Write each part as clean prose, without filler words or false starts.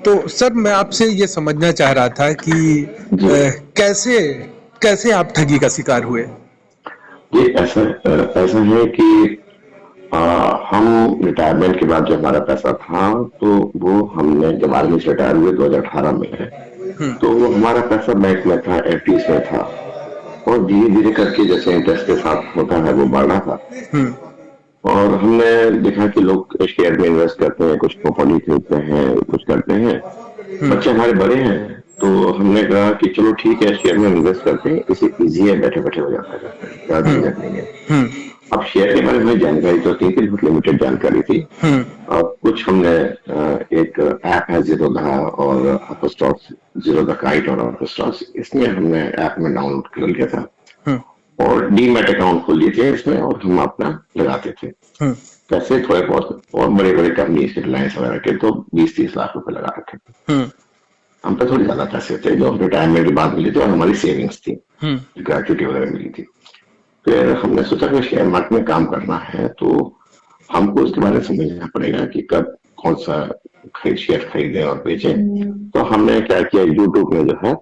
तो सर मैं आपसे ये समझना चाह रहा था कि जी। कैसे कैसे आप ठगी का शिकार हुए? ये ऐसा है कि आ, हम रिटायरमेंट के बाद जो हमारा पैसा था, तो वो हमने जब आर्मी से रिटायर हुए 2018 में है, तो वो हमारा पैसा बैंक में था, एफडीज में था। और धीरे धीरे करके जैसे इंटरेस्ट के साथ होता है वो बढ़ रहा था। और हमने देखा कि लोग शेयर में इन्वेस्ट करते हैं, कुछ प्रॉपर्टी खरीदते हैं, कुछ करते हैं। बच्चे हमारे बड़े हैं, तो हमने कहा कि चलो ठीक है, शेयर में इन्वेस्ट करते हैं, इसे इजी है, बैठे बैठे हो जाता है, घर पे ज्यादा झंझट नहीं है। अब शेयर के बारे में जानकारी तो थी, बहुत लिमिटेड जानकारी थी। और कुछ हमने एक ऐप है जीरोधा और अपस्टॉक्स, जीरोधा काइट और अपस्टॉक्स, इसमें हमने ऐप में डाउनलोड कर लिया था और डीमैट अकाउंट खोल लिए थे इसमें, और हम अपना लगाते थे पैसे थोड़े बहुत। और बड़े बड़े कंपनी के रिलायंस वगैरह के तो 20-30 लाख रुपए लगा रखे थे। हम पे थोड़ी ज्यादा पैसे थे जो रिटायरमेंट के बाद मिले थे, और हमारी सेविंग्स थी, ग्रेचुटी वगैरह मिली थी। फिर हमने सोचा कि शेयर मार्केट में काम करना है तो हमको उसके बारे में समझना पड़ेगा कि कब कौन सा शेयर खरीदें और बेचें। तो हमने क्या किया, यूट्यूब में जो है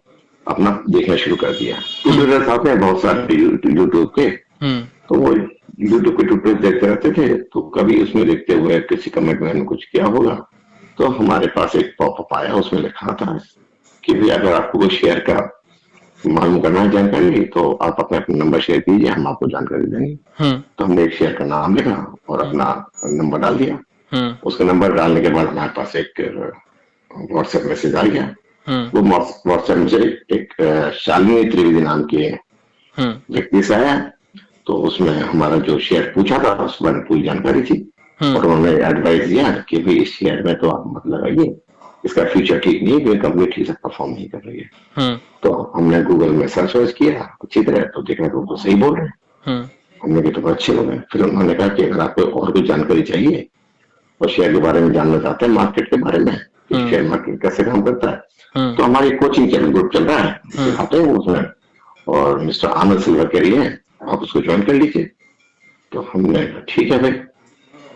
अपना देखना शुरू कर दिया। ट्यूटोरियल आते हैं बहुत सारे यूट्यूब के, तो वो यूट्यूब के ट्यूटोरियल देखते रहते थे। तो कभी उसमें देखते हुए किसी कमेंट में कुछ किया होगा, तो हमारे पास एक पॉपअप आया, उसमें लिखा था कि भाई अगर आपको कोई शेयर का मालूम करना है जानकारी, तो आप अपना अपना नंबर शेयर कीजिए, हम आपको जानकारी देंगे। तो हमने एक शेयर का नाम लिखा और अपना नंबर डाल दिया। उसका नंबर डालने के बाद हमारे पास एक व्हाट्सएप मैसेज आ गया। वो व्हाट्सएप में से एक शालिनी त्रिवेदी नाम के व्यक्ति से आया। तो उसमें हमारा जो शेयर पूछा था उस बारे में पूरी जानकारी थी, और उन्होंने एडवाइस दिया कि भाई इस शेयर में तो आप मत लगाइए, इसका फ्यूचर ठीक नहीं है, कंपनी ठीक से परफॉर्म नहीं कर रही है। तो हमने गूगल में सर्च वर्च किया अच्छी तरह, तो देखा तो सही बोल रहे हैं। हमने कहा तो अच्छे लोग हैं। फिर उन्होंने कहा कि अगर आपको और कोई जानकारी चाहिए और शेयर के बारे में जानना चाहते हैं, मार्केट के बारे में, शेयर मार्केट कैसे काम करता है, तो हमारी कोचिंग चैनल ग्रुप चल रहा है, सिखाते हैं उसमें, और मिस्टर आनंद सिल्वर के लिए आप उसको ज्वाइन कर लीजिए। तो हमने कहा ठीक है भाई।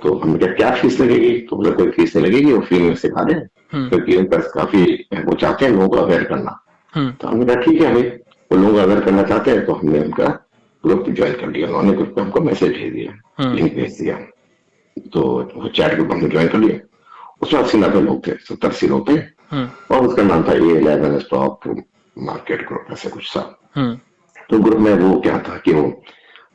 तो हमने कहा क्या फीस लगेगी, तो बोले कोई फीस नहीं लगेगी, वो फ्री में सिखा दें, क्योंकि उनका काफी वो चाहते हैं लोगों को अवेयर करना। तो हमने कहा ठीक है भाई, वो लोग अवेयर करना चाहते हैं, तो हमने उनका ग्रुप ज्वाइन कर लिया। उन्होंने ग्रुप पे हमको मैसेज भेज दिया, लिंक भेज दिया। तो वो चैट ग्रुप हमने ज्वाइन कर लिया। उसमें 80-90 लोग थे, 70-80 लोग थे, और उसका नाम था A11 स्टॉक मार्केट ग्रुप, ऐसे कुछ था। तो ग्रुप में वो क्या था कि वो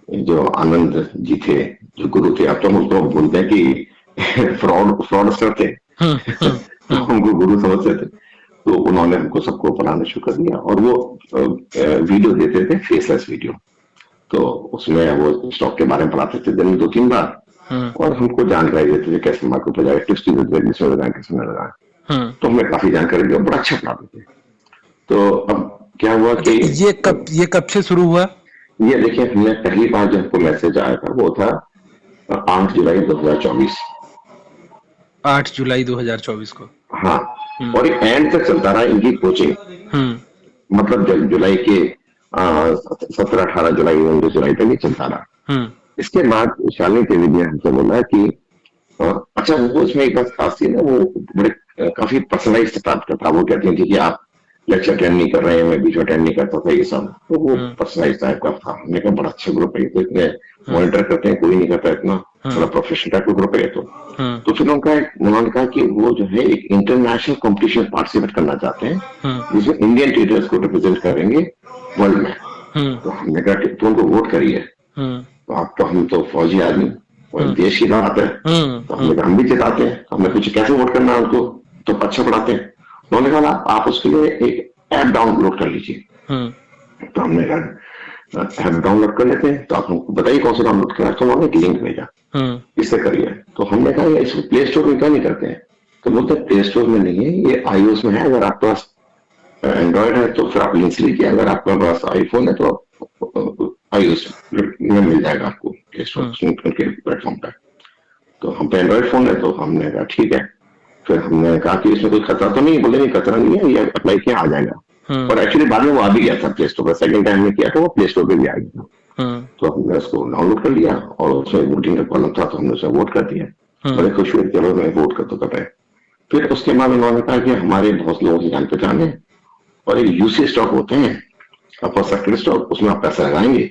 जो आनंद जी थे, जो गुरु थे, अब तो हम उसको बोलते हैं कि फ्रॉडस्टर थे, तो हमको गुरु समझते थे। तो उन्होंने हमको सबको पढ़ाना शुरू कर दिया, और वो वीडियो देते थे, फेसलेस वीडियो। तो उसमें वो स्टॉक के बारे में पढ़ाते थे दिन में 2-3 बार, और हमको जानकारी देते थे कैसे मार्केट पर जाए, टिप्स भी देते थे, किसमें लगाए किसमें न लगाए। तो हमें काफी जानकारी दी, बड़ा अच्छा पढ़ाते थे। तो अब क्या हुआ अच्छा, कि ये कब से शुरू हुआ? ये देखिए, हमने पहली बार जब हमको मैसेज आया था वो था 8 जुलाई 2024। 8 जुलाई 2024 को। हाँ, और ये एंड तक चलता रहा इनकी कोचिंग। मतलब जुलाई के 17-18 जुलाई 19 जुलाई तक ये चलता रहा। इसके बाद शालिनी त्रिवेदी ने हमसे बोला कि अच्छा, वो उसमें एक बात खास थी ना, वो बड़े काफी पर्सनलाइज था। वो कहती थी कि आप लेक्चर अटेंड नहीं कर रहे हैं, मैं बीच में अटेंड नहीं करता था, ये सब। तो वो पर्सनलाइज टाइप का था। हमने कहा बड़ा अच्छा ग्रुप है, तो इतने मॉनिटर करते हैं, कोई नहीं करता इतना, बड़ा प्रोफेशनल टाइप का ग्रुप है। तो फिर उन्होंने कहा कि वो जो है एक इंटरनेशनल कंपटीशन पार्टिसिपेट करना चाहते हैं, जिसमें इंडियन ट्रेडर्स को रिप्रेजेंट करेंगे वर्ल्ड में। तो हमने कहा कि तुम उनको वोट करिए। तो आप तो, हम तो फौजी आदमी और देश की बात है, तो हमने कहा हम भी जिताते हैं। हमने पूछा कैसे वोट करना है उनको, तो अच्छा पढ़ाते हैं। उन्होंने कहा आप उसके लिए एक ऐप डाउनलोड कर लीजिए। तो हमने कहा ऐप डाउनलोड कर लेते हैं, तो आप हमको बताइए कौन सा डाउनलोड करना है। तो उन्होंने एक लिंक भेजा, इससे करिए। तो हमने कहा इसको प्ले स्टोर में क्या नहीं करते हैं, तो बोलते प्ले स्टोर में नहीं है, ये iOS में है। अगर आपके पास एंड्रॉइड है तो फिर आप लिंक से लीजिए, अगर आपके पास आईफोन है तो iOS में मिल जाएगा आपको प्ले स्टोर के प्लेटफॉर्म पर। तो हम पे एंड्रॉइड फोन है, तो हमने कहा ठीक है। फिर हमने कहा कि इसमें कोई खतरा तो नहीं, बोले नहीं खतरा नहीं है, ये अप्लाई किया आ जाएगा। और एक्चुअली बाद में वो आ भी गया था प्ले स्टोर पर, सेकंड टाइम में किया तो वो प्ले स्टोर पे भी आ गया। तो हमने उसको डाउनलोड कर लिया, और उसमें वोटिंग का कॉलम था, तो हमने उसे वोट कर दिया। बड़े खुश हुए, चलो मैं वोट कर तो कर रहे। फिर उसके बाद उन्होंने कहा कि हमारे बहुत लोगों की जान पहचान है और एक यूसी स्टॉक होते हैं, अपर सर्किट स्टॉक, उसमें आप पैसा लगाएंगे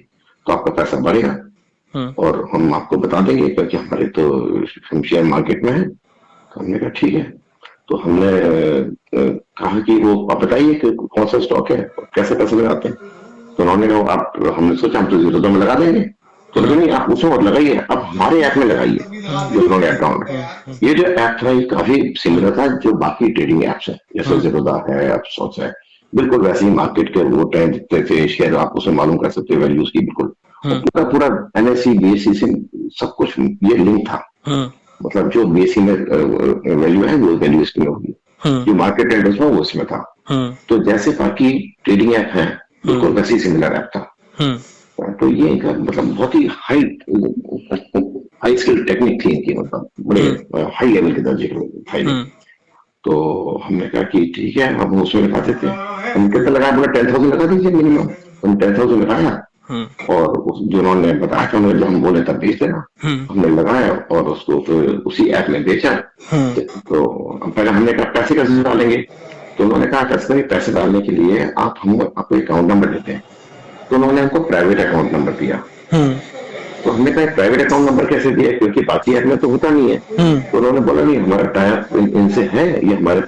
तो आपका पैसा बढ़ेगा हम्म और हम आपको बता देंगे, क्योंकि हमारे तो हम शेयर मार्केट में है। तो हमने कहा ठीक है। तो हमने कहा कि वो आप बताइए कि कौन सा स्टॉक है और कैसे पैसे लगाते हैं। तो उन्होंने कहा आप, हमने सोचा हम तो 0 में लगा देंगे। तो लगा नहीं, आप उसमें मत लगाइए, आप हमारे ऐप में लगाइए जो उन्होंने अकाउंट है। ये जो ऐप था ये काफी सिमिलर था जो बाकी ट्रेडिंग एप्स है, जैसे जीरोधा है, अपस्टॉक्स है, बिल्कुल वैसे ही मार्केट के वो टाइम जितने थे शेयर आप उसमें मालूम कर सकते वैल्यूज की, बिल्कुल पूरा पूरा एनएससी बीएससी से सब कुछ ये लिंक था। मतलब जो बीएससी में वैल्यू है वो वैल्यू इसमें होगी, जो मार्केट ट्रेंड्स में वो इसमें था। तो जैसे बाकी ट्रेडिंग ऐप है बिल्कुल वैसे ही सिमिलर ऐप था। तो ये इनका मतलब बहुत ही हाई हाई स्किल टेक्निक थी इनकी, मतलब बड़े हाई लेवल के दर्जे के भाई। तो हमने कहा कि ठीक है, अब हम उसमें लगाते थे। हम कितना लगाया, बोला 10,000 लगा दीजिए मिनिमम। हम 10,000 लगाया और जो उन्होंने बताया था उन्होंने, जब हम बोले तब बेच देना, हमने लगाया और उसको फिर उसी ऐप में बेचा। तो पहले हमने कहा पैसे कैसे डालेंगे, तो उन्होंने कहा कैसे पैसे डालने के लिए आप हम आपको अकाउंट नंबर देते हैं। तो उन्होंने हमको प्राइवेट अकाउंट नंबर दिया। तो हमने कहा प्राइवेट अकाउंट नंबर कैसे दिया, क्योंकि बाकी ऐप में तो होता नहीं है। तो उन्होंने बोला नहीं, हमारा टाइप इनसे है, ये हमारे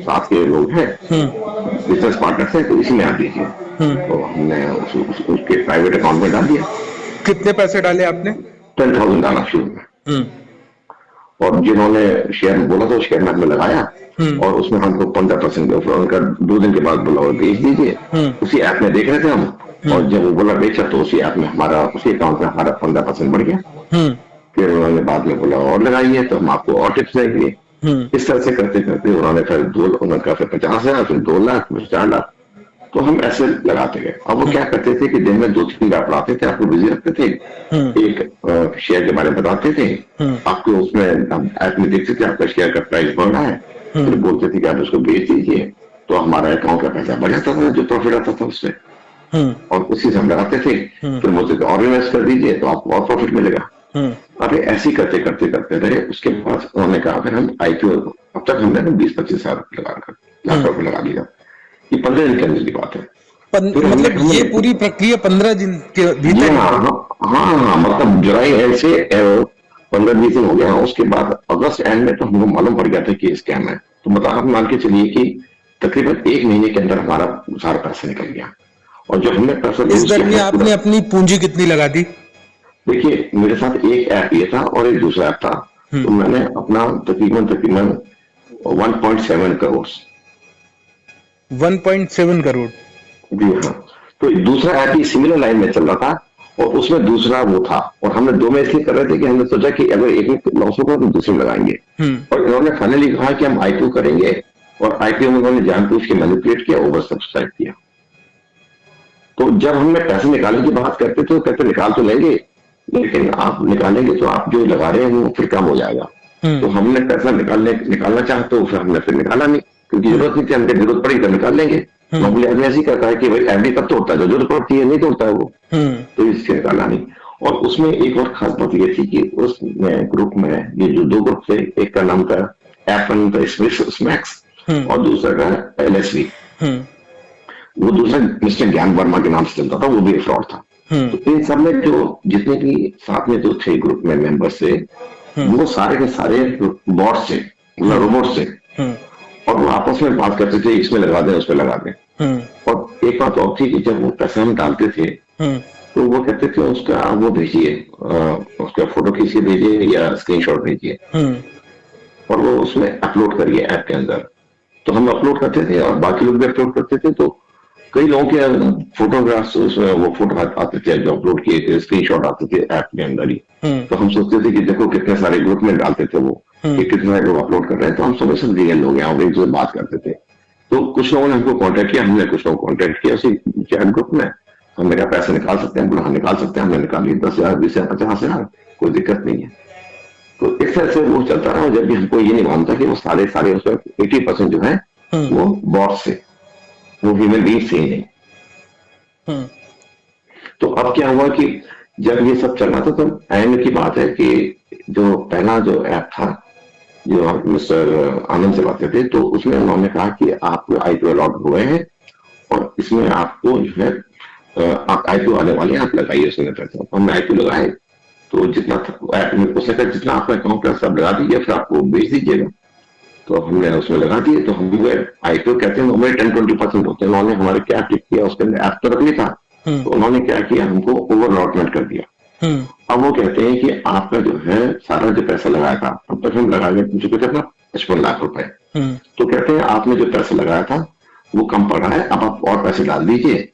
साथ के लोग हैं, बिजनेस पार्टनर्स हैं, तो इसी में आप दीजिए। तो हमने उसके प्राइवेट अकाउंट में डाल दिया। कितने पैसे डाले आपने? 10,000 डाला शुरू में। और जिन्होंने शेयर बोला था शेयर में हमने लगाया और उसमें हमको 15% उनका 2 दिन के बाद बोला और बेच दीजिए। उसी ऐप में देख रहे थे हम, और जब वो बोला बेचा तो उसी ऐप में हमारा, उसी अकाउंट में हमारा 15% बढ़ गया। फिर उन्होंने बाद में बोला और लगाइए, तो हम आपको और टिप्स देंगे। इस तरह से करते करते उन्होंने फिर 50,000, फिर 2 लाख, फिर 4 लाख। तो हम ऐसे लगाते गए। अब वो क्या करते थे कि दिन में 2-3 बार पढ़ाते थे, आपको बिजी रखते थे, एक शेयर के बारे में बताते थे, आपको उसमें ऐप में देखते थे आपका शेयर का प्राइस बढ़ रहा है, फिर बोलते थे कि आप उसको बेच दीजिए, तो हमारा अकाउंट का पैसा बढ़ जाता था, जो प्रॉफिट आता था उससे, और उसी से हम लगाते थे। फिर बोलते थे और इन्वेस्ट कर दीजिए तो आपको और प्रॉफिट मिलेगा। अरे ऐसे ही करते करते करते रहे। उसके बाद उन्होंने कहा फिर हम आईपीओ, अब तक हमने 20-25 हजार लगाकर लाख रुपए लगा लिया। ये 15 दिन के अंदर की बात है। मतलब ये पूरी प्रक्रिया 15 दिन के भीतर? हाँ, मतलब जुलाई एंड से 15-20 दिन हो गया। उसके बाद अगस्त एंड में तो हमको मालूम पड़ गया था कि स्कैम है। तो मतलब आप मान के चलिए कि तकरीबन 1 महीने के अंदर हमारा सारा पैसा निकल गया। और जो हमने पैसा, इस दरमियान आपने अपनी पूंजी कितनी लगा दी? देखिए मेरे साथ एक ऐप ये था और एक दूसरा ऐप था, तो मैंने अपना तकरीबन 1.7 करोड़ 1.7 करोड़। जी हाँ। तो दूसरा ऐप ही सिमिलर लाइन में चल रहा था और उसमें दूसरा वो था, और हमने 2 में इसलिए कर रहे थे कि हमने सोचा कि अगर एक में लॉस होगा तो दूसरे में लगाएंगे। और इन्होंने फाइनली कहा कि हम आईपीओ करेंगे, और आईपीओ में उन्होंने जानबूझ के मैनिपुलेट किया, ओवर सब्सक्राइब किया। तो जब हमने पैसे निकालने की बात करते तो कहते निकाल तो लेंगे, लेकिन आप निकालेंगे तो आप जो लगा रहे हैं वो फिर कम हो जाएगा। तो हमने पैसा निकालना चाहते तो फिर हमने फिर निकाला नहीं, क्योंकि जरूरत नहीं थी। हमने जरूरत पड़ी तो निकाल लेंगे। नॉर्मली आदमी ऐसे ही करता है कि भाई एफडी कब तो होता है, जरूरत पड़ती है नहीं तो होता है वो, तो इससे निकाला नहीं। और उसमें एक और खास बात ये थी कि उस ग्रुप में ये जो 2 ग्रुप थे, एक का नाम था एफ स्मैक्स और दूसरा का एलएसवी। वो दूसरा मिस्टर ज्ञान वर्मा के नाम से चलता था, वो भी फ्रॉड था। तो इन सब में जो जितने भी साथ में जो थे ग्रुप में मेंबर्स थे, वो सारे के सारे बॉट से, मतलब रोबोट से, और वो आपस में बात करते थे, इसमें लगा दें उसमें लगा दें। और एक बात और थी कि जब वो पैसा हम डालते थे तो वो कहते थे उसका वो भेजिए, उसका फोटो खींच के भेजिए या स्क्रीनशॉट भेजिए, और वो उसमें अपलोड करिए ऐप के अंदर। तो हम अपलोड करते थे और बाकी लोग भी अपलोड करते थे। तो कई लोगों के फोटोग्राफ्स वो फोटो आते थे जो अपलोड किए थे, स्क्रीनशॉट आते थे ऐप के अंदर ही। तो हम सोचते थे कि देखो कितने सारे ग्रुप में डालते थे वो, कि कितने सारे लोग अपलोड कर रहे हैं, तो हम समझ सब रियल लोग हैं और एक दूसरे बात करते थे। तो कुछ लोगों ने हमको कांटेक्ट किया, हमने कुछ लोगों को कांटेक्ट किया उसी चैट ग्रुप में। हमने कहा पैसे निकाल सकते हैं, बोला हाँ निकाल सकते हैं। हमने निकाल लिए 10,000, 20,000, 50,000, कोई दिक्कत नहीं है। तो इस तरह से वो चलता रहा। जब भी हमको ये नहीं मानता कि वो सारे उसमें 80% जो है वो बॉट से, वो ह्यूमन बीइंग से ही नहीं। तो अब क्या हुआ कि जब ये सब चल रहा था तो एंड की बात है कि जो पहला जो ऐप था जो मिस्टर आनंद से बात करते थे, तो उसमें उन्होंने कहा कि आपको आईपीओ अलॉट हुए हैं और इसमें आपको जो है आप आईपीओ आने वाले हैं, आप लगाइए उसमें पैसा। तो हमने आईपीओ लगाए, तो जितना उसने कहा जितना आपका अकाउंट है सब लगा दीजिए, फिर आपको बेच दीजिएगा। तो हमने उसमें लगा दिए। तो हम आईपीओ कहते हैं हमारे 10-20% होते हैं। उन्होंने हमारे क्या टिक किया, उसके अंदर ऐप तो रख लिया था, तो उन्होंने क्या किया, हमको ओवर अलॉटमेंट कर दिया। अब वो कहते हैं कि आपका जो है सारा जो पैसा लगाया था, अब तक हम लगा गए चुके थे अपना 55 लाख रुपए। तो कहते हैं आपने जो पैसा लगाया था वो कम पड़ रहा है, अब आप और पैसे डाल दीजिए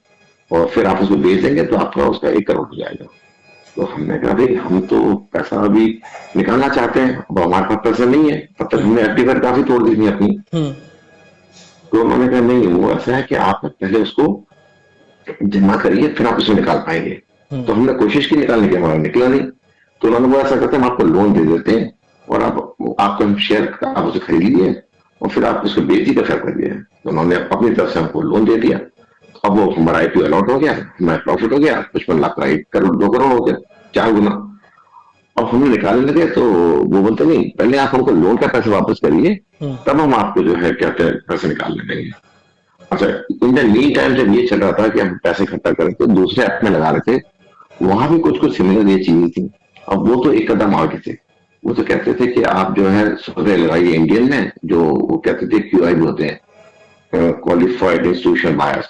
और फिर आप उसको बेच देंगे तो आपका उसका 1 करोड़ हो जाएगा। तो हमने कहा भाई हम तो पैसा अभी निकालना चाहते हैं, अब हमारे पास पैसा नहीं है, तब तक हमने एफडी पर काफी तोड़ दी थी अपनी। तो उन्होंने कहा नहीं, वो ऐसा है कि आप पहले उसको जमा करिए फिर आप उसे निकाल पाएंगे। तो हमने कोशिश की निकालने की, हमारा निकला नहीं। तो उन्होंने वो ऐसा करते हैं हम आपको लोन दे देते हैं और आपको हम शेयर आप उसे खरीद लीजिए और फिर आप उसको बेच कर कर दिए। तो उन्होंने अपनी तरफ से हमको लोन दे दिया। अब वो हमारा आईपीओ अलॉट हो गया, हमारा प्रॉफिट हो गया, 55 लाख का 1 करोड़ 2 करोड़ हो गया, 4 गुना। अब हमने निकालने लगे तो वो बोलते नहीं, पहले आप हमको लोन का पैसा वापस करिए, तब हम आपको जो है क्या कहते हैं पैसे निकालने देंगे। अच्छा, इन द मीन टाइम जब ये चल रहा था कि हम पैसे इकट्ठा करें तो दूसरे ऐप में लगा रहे थे, वहां भी कुछ कुछ सिमिलर ये चीजें थी। अब वो तो एक कदम आगे थे। वो तो कहते थे कि आप जो है ₹100 लगाइए इंडियन में, जो वो कहते थे क्यूआई भी होते हैं, क्वालिफाइड इंस्टीट्यूशन बायर्स।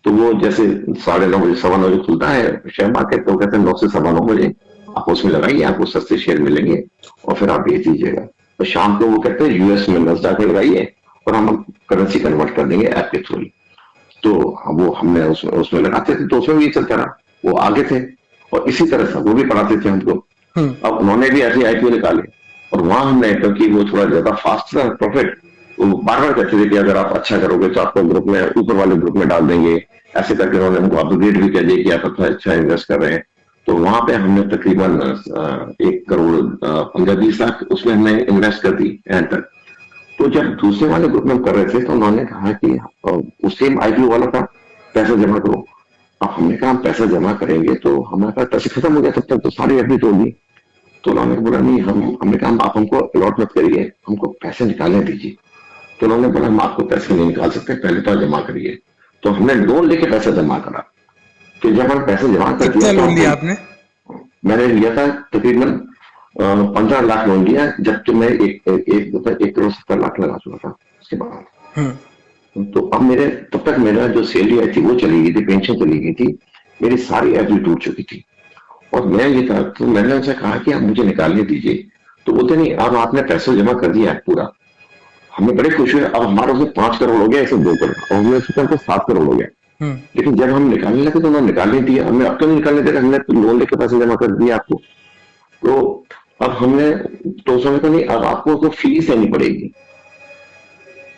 तो वो जैसे 9:30 बजे 9:15 बजे खुलता है शेयर मार्केट, तो कहते हैं 9 से 9:15 बजे आप उसमें लगाइए, आपको सस्ते शेयर मिलेंगे और फिर आप बेच दीजिएगा। तो शाम को वो कहते हैं यूएस में नस्डैक में लगाइए और हम करेंसी कन्वर्ट कर देंगे ऐप के थ्रू। तो वो हमने उसमें उसमें लगाते थे, तो उसमें भी चलता रहा, वो आगे थे और इसी तरह से वो भी पढ़ाते थे हमको। अब उन्होंने भी ऐसे आईपीओ निकाले और वहां हमने, क्योंकि वो थोड़ा ज्यादा फास्ट था प्रॉफिट, वो बार बार कहते थे कि अगर आप अच्छा करोगे तो आपको ग्रुप में ऊपर वाले ग्रुप में डाल देंगे। ऐसे करके उन्होंने हमको अपग्रेड भी कर दिया कि आप अच्छा इन्वेस्ट कर रहे हैं। तो वहां पे हमने तकरीबन 1 करोड़ 15-20 लाख उसमें हमने इन्वेस्ट कर दी एंड तक। तो जब दूसरे वाले ग्रुप में कर रहे थे तो उन्होंने कहा कि उस आईपीओ वाला था पैसा जमा करो। अब हमने कहा हम पैसा जमा करेंगे, तो हमारे पास पैसे खत्म हो गया, तब तक तो सारी एफडी तोड़ दी। तो उन्होंने बोला नहीं, हमने कहा आप हमको अलॉट मत करिए, हमको पैसे निकालने दीजिए। तो उन्होंने बोला हम आपको पैसे नहीं निकाल सकते, पहले तो जमा करिए। तो हमने लोन लेके पैसा जमा करा। फिर जब हमने पैसे जमा कर कितना दिया लोन लिया आपने? मैंने लिया था तकरीबन 15 लाख लोन लिया, जबकि मैं 1 करोड़ 70 लाख लगा चुका था उसके बाद। तो अब मेरे तब तक मेरा जो सैलरी आई थी वो चली गई थी, पेंशन चली गई थी, मेरी सारी एफडी टूट चुकी थी। और मैं ये था, तो मैंने उनसे कहा कि आप मुझे निकालने दीजिए। तो बोलते नहीं, अब आपने पैसा जमा कर दिया है पूरा। हमें बड़े खुश हुए, अब हमारा उसमें 5 करोड़ हो गया, ऐसे 2 करोड़, और हमने सोचा तो 7 करोड़ हो गया। लेकिन जब हम निकालने लगे तो उन्होंने निकालने दिया, हमने अब तो नहीं निकालने देगा, हमने तो लोन लेके पैसे जमा कर दिया आपको। तो अब हमने तो समय तो नहीं, अब आपको तो फीस देनी पड़ेगी।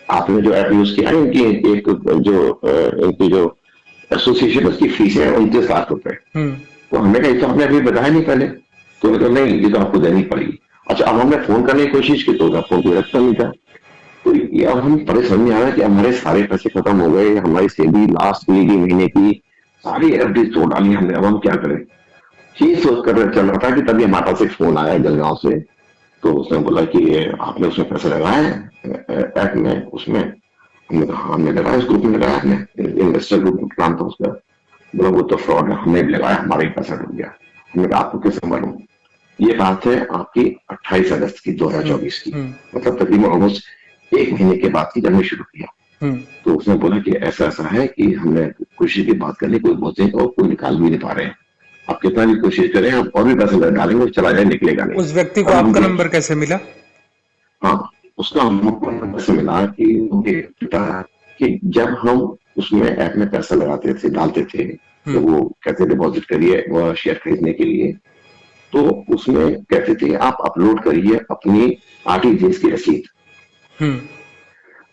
आपने जो ऐप यूज किया है इनकी एक इनकी जो एसोसिएशन उसकी फीस है 29 लाख रुपए। तो हमने कहा तो हमने अभी बताया नहीं पहले। तो उन्होंने कहा नहीं, ये तो आपको देनी पड़ेगी। अच्छा, अब हमने फोन करने की कोशिश की तो उनका फोन कोई रखता नहीं था। तो ये अब हम परेशान में आ रहा है कि हमारे सारे पैसे खत्म हो गए, हमारी सैलरी लास्ट महीने की सारी एफडी तोड़ डाली हमने, अब हम क्या करें। यही सोच कर चल रहा था कि तभी हमारे पास एक फोन आया जलगांव से। तो उसने बोला कि आपने उसमें पैसे लगाए ऐप में, उसमें। हमने कहा हाँ हमने लगाया, उस ग्रुप में लगाया, हमने इन्वेस्टर ग्रुप नाम था उसका। बोला वो तो फ्रॉड है, हमने भी लगाया, हमारा ही पैसा डूब गया। हमने कहा आपको कैसे मालूम? ये बात है आपकी 28 अगस्त की 2024 की, मतलब तकरीबन ऑलमोस्ट 1 महीने के बाद की, जब हमने शुरू किया। तो उसने बोला कि ऐसा ऐसा है कि हमने कोशिश की बात करने, कोई बोलते हैं और कोई निकाल भी नहीं पा रहे हैं, आप कितना भी कोशिश करें, हम और भी पैसे डालेंगे चला जाए, निकलेगा नहीं। उस व्यक्ति को आपका नंबर कैसे मिला? हाँ, उसका हमको नंबर से मिला कि जब हम उसमें ऐप में पैसा लगाते थे, डालते थे, तो वो कहते डिपॉजिट करिए वो शेयर खरीदने के लिए, तो उसमें कहते थे आप अपलोड करिए अपनी आरटीजीएस की रसीद।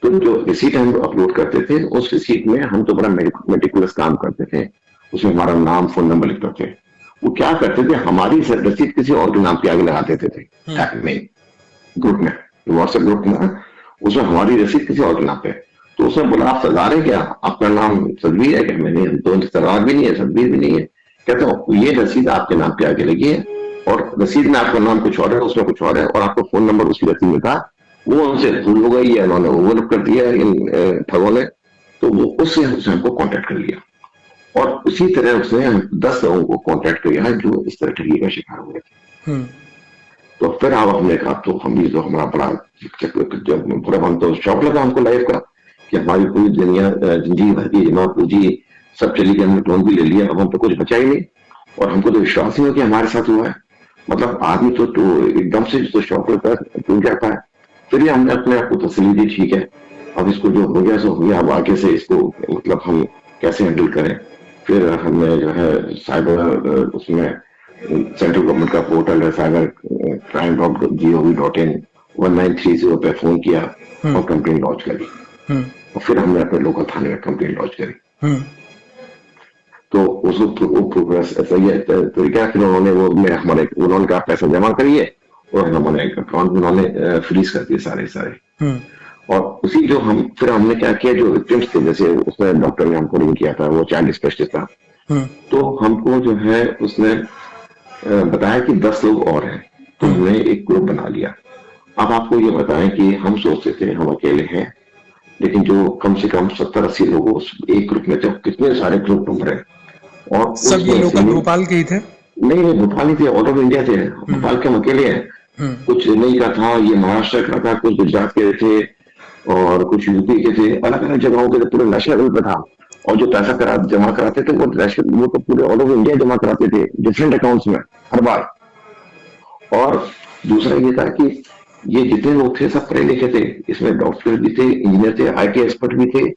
तो जो रिसीट हम अपलोड करते थे, उस रिसीट में हम तो बड़ा मेटिकुलस काम करते थे, उसमें हमारा नाम फोन नंबर लिखते थे। वो क्या करते थे, हमारी रसीद किसी और के नाम पे आगे लगा देते थे ऐप में, ग्रुप में, व्हाट्सएप ग्रुप में, उसमें हमारी रसीद किसी और के नाम पे। तो उसने बोला आप सरदार है क्या, आपका नाम सदबीर है क्या? मैंने तो सरदार भी नहीं है, सदबीर भी नहीं है। कहते हो ये रसीद आपके नाम पे आगे लगी है और रसीद में आपका नाम कुछ और है, उसमें कुछ और है, और आपका फोन नंबर उसी रसीद में था, वो हमसे फुल हो गई है, उन्होंने ओवरलुक कर दिया इन ठगों ने। तो वो उससे हमको कांटेक्ट कर लिया, और उसी तरह उसने 10 लोगों को कांटेक्ट किया है जो इस तरह ठगी का शिकार हुए थे। हम्म। तो फिर आप हमने कहा, तो हम भी तो हमारा बड़ा जब पूरा हम तो शौक लगा हमको लाइफ का कि हमारी पूरी दुनिया जिंदगी भर की जमा पूंजी सब चली गई, हमने लोन भी ले लिया, अब हम तो कुछ बचा ही नहीं। और हमको तो विश्वास नहीं हो कि हमारे साथ हुआ है। मतलब आदमी तो एकदम से तो शौक लगता है, टूट जाता है। फिर भी हमने अपने आप को तसल्ली दी, ठीक है अब इसको जो हो गया सो हो गया, अब आगे से इसको मतलब हम कैसे हैंडल करें। फिर हमने जो है साइबर उसमें सेंट्रल गवर्नमेंट का पोर्टल है cybercrime.gov.in 1930 पे फोन किया और कंप्लेन लॉन्च करी। और फिर हमने अपने लोकल थाने में कंप्लेन लॉन्च करी। तो उसको प्रोग्रेस सही है तरीका, फिर उन्होंने वो में हमारे उन्होंने कहा पैसा जमा करिए, और हमारे अकाउंट में उन्होंने फ्रीज कर दिए सारे। और उसी जो हम फिर हमने क्या किया, जो विक्टिम्स थे जैसे उसमें डॉक्टर ने हमको रिंग किया था, वो चाइल्ड स्पेशलिस्ट था। तो हमको जो है उसने बताया कि 10 लोग और हैं, तो हमने एक ग्रुप बना लिया। अब आपको ये बताएं कि हम सोचते थे हम अकेले हैं, लेकिन जो कम से कम 70-80 लोग उस एक ग्रुप में थे, कितने सारे ग्रुप बन रहे। और सब ये लोकल भोपाल के ही थे? नहीं, भोपाल ही थे, ऑल ओवर इंडिया थे। भोपाल के हम अकेले हैं, कुछ चेन्नई का था, ये महाराष्ट्र का था, कुछ गुजरात के थे, और कुछ यूपी के थे, अलग अलग जगहों के पूरे नेशनल लेवल पे था। और जो पैसा जमा कराते थे वो तो पूरे ऑल ओवर इंडिया जमा कराते थे, डिफरेंट अकाउंट्स में हर बार। और दूसरा ये था कि ये जितने लोग थे सब पढ़े लिखे थे, इसमें डॉक्टर भी थे, इंजीनियर थे, IT एक्सपर्ट भी थे,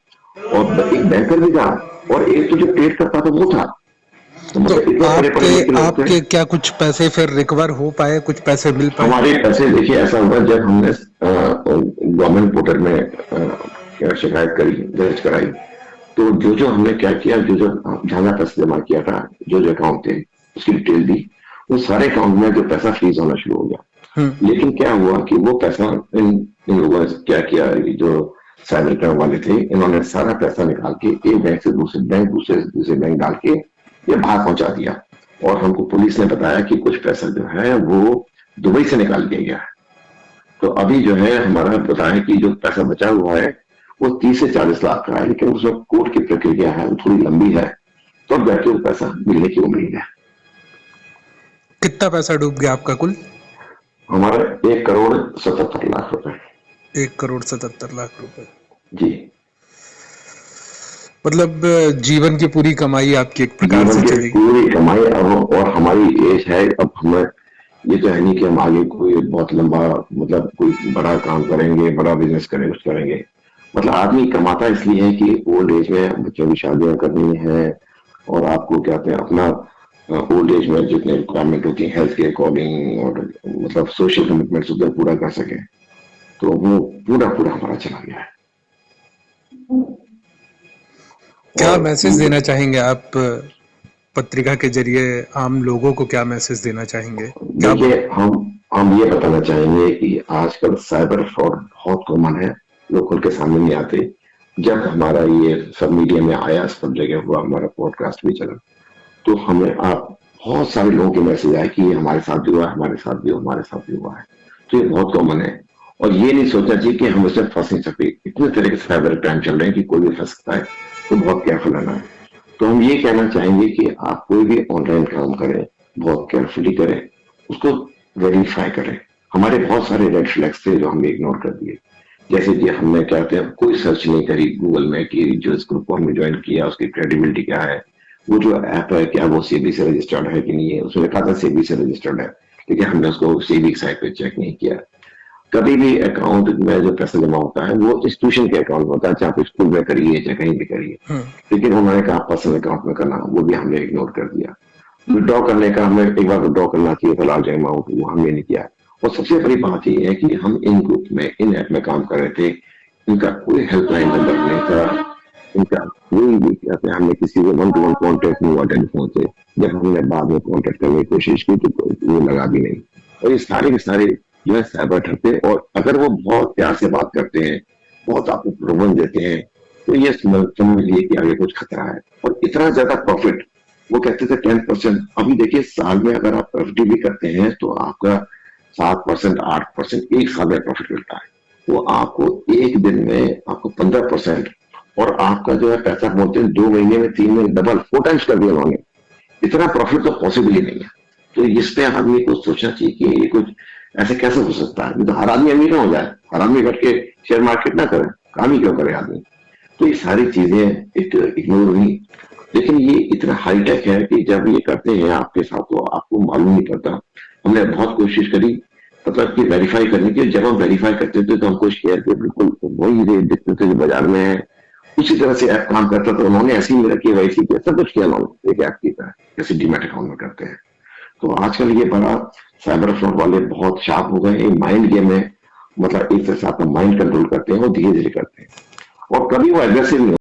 और एक बैंकर भी था, और एक तो जो ट्रेड करता था वो था। तो आपके क्या कुछ पैसे फिर रिकवर हो पाए, कुछ पैसे मिल पाए? हमारे पैसे देखिए ऐसा हुआ, जब हमने गवर्नमेंट पोर्टल में शिकायत करी, दर्ज कराई, तो जो हमने क्या किया, जो जहां पैसा जमा किया था, जो अकाउंट थे उसकी डिटेल दी, वो सारे अकाउंट में जो पैसा फ्रीज होना शुरू हो गया। लेकिन क्या हुआ कि वो पैसा इन लोगों ने क्या किया, जो साइबर क्राइम वाले थे, इन्होंने सारा पैसा निकाल के एक बैंक से दूसरे बैंक डाल के ये बाहर पहुंचा दिया। और हमको पुलिस ने बताया कि कुछ पैसा जो है वो दुबई से निकाल दिया गया है। तो अभी जो है हमारा पता है कि जो पैसा बचा हुआ है वो 30 से 40 लाख का है, लेकिन उसमें कोर्ट की प्रक्रिया है, वो थोड़ी लंबी है, तो अब जाके वो पैसा मिलने की उम्मीद है। कितना पैसा डूब गया आपका कुल? हमारा 1,77,00,000 रुपए। 1,77,00,000 रुपए जी। मतलब जीवन की पूरी कमाई आपकी एक प्रकार से चली गई। पूरी कमाई। और हमारी एज है, अब हमें ये तो है नहीं कि हम आगे कोई बहुत लंबा मतलब कोई बड़ा काम करेंगे, बड़ा बिजनेस करेंगे, कुछ करेंगे। मतलब आदमी कमाता इसलिए है कि ओल्ड एज में बच्चों की शादियां करनी है, और आपको क्या कहते हैं अपना ओल्ड एज में जितने रिक्वायरमेंट होती है हेल्थ के अकॉर्डिंग, और मतलब सोशल कमिटमेंट्स उधर पूरा कर सके, तो वो पूरा हमारा चला गया है। क्या मैसेज देना चाहेंगे आप पत्रिका के जरिए आम लोगों को, क्या मैसेज देना चाहेंगे? देखिए, हम ये बताना चाहेंगे कि आजकल साइबर फ्रॉड बहुत कॉमन है, लोग खुल के सामने नहीं आते। जब हमारा ये सब मीडिया में आया, सब जगह हुआ, हमारा पॉडकास्ट भी चला, तो हमें आप बहुत सारे लोगों के मैसेज आए कि हमारे साथ भी हुआ, हमारे साथ भी हुआ है। तो ये बहुत कॉमन है, और ये नहीं सोचना चाहिए कि हम उससे फंस नहीं सकते। इतने तरह के साइबर क्राइम चल रहे हैं कि कोई भी फंस सकता है, तो बहुत केयरफुल रहना है। तो हम ये कहना चाहेंगे कि आप कोई भी ऑनलाइन काम करें, बहुत केयरफुली करें, उसको वेरीफाई करें। हमारे बहुत सारे रेड फ्लैग्स थे जो हमने इग्नोर कर दिए, जैसे कि हमने क्या कहते हैं कोई सर्च नहीं करी गूगल में कि जो इस ग्रुप को हमने ज्वाइन किया उसकी क्रेडिबिलिटी क्या है, वो जो ऐप है क्या वो सेबी से रजिस्टर्ड है कि नहीं है। उसमें लिखा था सेबी से रजिस्टर्ड है, लेकिन हमने उसको सेबी साइट पे चेक नहीं किया। कभी भी अकाउंट में जो पैसा जमा होता है वो इंस्टीट्यूशन के अकाउंट में होता है, चाहे आप स्कूल में करिए चाहे कहीं भी करिए, लेकिन उन्होंने कहा पर्सनल अकाउंट में करना, वो भी हमने इग्नोर कर दिया। विड्रॉ करने का हमें एक बार विड्रॉ करना चाहिए था लार्ज अमाउंट, वो हमने नहीं किया। और सबसे बड़ी बात ये है कि हम इन ग्रुप में इन ऐप में काम कर रहे थे, इनका कोई हेल्पलाइन नंबर नहीं था, इनका कोई भी कहते हैं हमने किसी को 1-to-1 कॉन्टेक्ट नहीं हुआ टेलीफोन से। जब हमने बाद में कॉन्टेक्ट करने की कोशिश की तो वो लगा भी नहीं। और ये सारे के सारे जो है साइबर ठगते, और अगर वो बहुत प्यार से बात करते हैं, बहुत आपको प्रलोभन देते हैं, तो ये समझ लिए कि आगे कुछ खतरा है। और इतना ज्यादा प्रॉफिट, वो कहते थे 10%, अभी देखिए साल में अगर आप FD भी करते हैं तो आपका 7%, 8% एक साल में प्रॉफिट मिलता है। वो आपको एक दिन में आपको 15% और आपका जो है पैसा बोलते हैं 2 महीने में 3 महीने डबल 4 टाइम्स कर दिया उन्होंने। इतना प्रॉफिट तो पॉसिबल ही नहीं है। तो इसमें आदमी को सोचना चाहिए कि ये कुछ ऐसे कैसे हो सकता है। तो हर आदमी अमीर ना हो जाए, हर आदमी बैठ के शेयर मार्केट ना करे, काम ही क्यों करे आदमी। तो ये सारी चीजें एक इग्नोर हुई। लेकिन ये इतना हाईटेक है कि जब ये करते हैं आपके साथ तो आपको मालूम नहीं पड़ता। हमने बहुत कोशिश करी मतलब कि वेरीफाई करने की। जब हम वेरीफाई करते थे तो हमको शेयर के बिल्कुल वही रेट दिखते थे जो बाजार में है, उसी तरह से ऐप काम करता था। उन्होंने ऐसी मेरा केवाईसी किया, सब कुछ किया उन्होंने एक ऐप की तरह, जैसे डीमैट अकाउंट में करते हैं। तो आजकल ये बड़ा साइबर फ्रॉड वाले बहुत शार्प हो गए हैं। माइंड गेम है, मतलब एक तरह से आपका माइंड कंट्रोल करते हैं और धीरे धीरे करते हैं और कभी वो एग्रेसिव नहीं